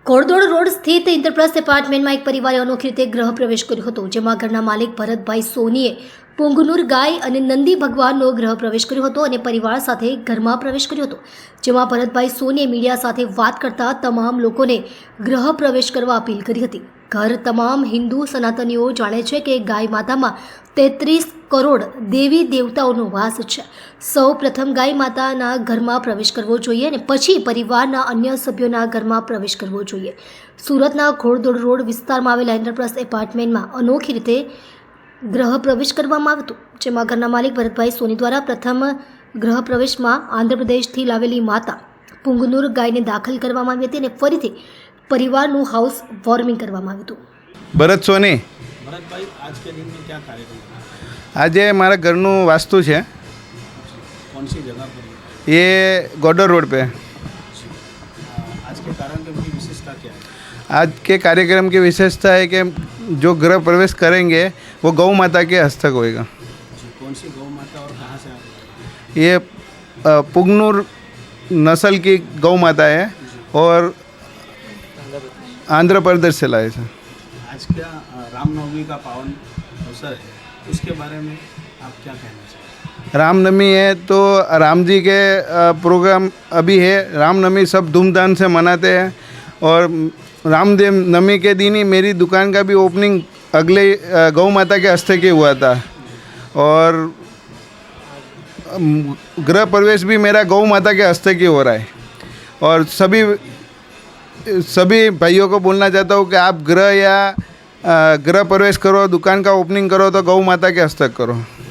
Ghoddod road સ્થિત ઇન્ટરપ્લસ એપાર્ટમેન્ટમાં એક પરિવારે અનોખી રીતે ગૃહ પ્રવેશ કર્યો હતો, જેમાં ઘરના માલિક ભરતભાઈ સોનીએ પુંગનુર ગાય અને નંદી ભગવાનનો ગૃહ પ્રવેશ કર્યો હતો અને પરિવાર સાથે ઘરમાં પ્રવેશ કર્યો હતો, જેમાં ભરતભાઈ સોનીએ મીડિયા સાથે વાત કરતા તમામ લોકોને ગૃહ પ્રવેશ કરવા અપીલ કરી હતી। ઘર તમામ હિન્દુ સનાતનીઓ જાણે છે કે ગાય માતામાં 33 કરોડ દેવી દેવતાઓનો વાસ છે। સૌ પ્રથમ ગાય માતાના ઘરમાં પ્રવેશ કરવો જોઈએ અને પછી પરિવારના અન્ય સભ્યોના ઘરમાં પ્રવેશ કરવો જોઈએ। સુરતના ઘોડદોડ રોડ વિસ્તારમાં આવેલા ઇન્ટરપ્લસ એપાર્ટમેન્ટમાં અનોખી રીતે ગૃહ પ્રવેશ કરવામાં આવ્યો હતો, જેમાં ઘરના માલિક ભરતભાઈ સોની દ્વારા પ્રથમ ગૃહ પ્રવેશમાં આંધ્રપ્રદેશથી લાવેલી માતા પુંગનુર ગાયને દાખલ કરવામાં આવી હતી અને ફરીથી परिवारનું हाउस वार्मिंग કરવામાં આવ્યું હતું। भरत सोनी। भरत भाई, आज के दिन में क्या कार्यक्रम है? आज ये हमारा घरનું वास्तु है। कौन सी जगह पर? ये घोड़दौड़ रोड पे। आज के कार्यक्रम की विशेषता क्या है? आज के कार्यक्रम की विशेषता है कि जो गृह प्रवेश करेंगे वो गौ माता के हस्तक होएगा। कौन सी गौ माता और कहाँ से आप? ये पुंगनुर नस्ल की गौ माता है और आंध्र प्रदेश से लाए थे। आज क्या रामनवमी का पावन अवसर है, उसके बारे में आप क्या कहना चाहिए? रामनवमी है तो राम जी के प्रोग्राम अभी है। रामनवमी सब धूमधाम से मनाते हैं और रामदेव नवमी के दिन ही मेरी दुकान का भी ओपनिंग अगले गौ माता के हस्ते के हुआ था और गृह प्रवेश भी मेरा गौ माता के हस्ते की हो रहा है। और सभी भाइयों को बोलना चाहता हूँ कि आप गृह प्रवेश करो, दुकान का ओपनिंग करो तो गौ माता के हस्तक करो।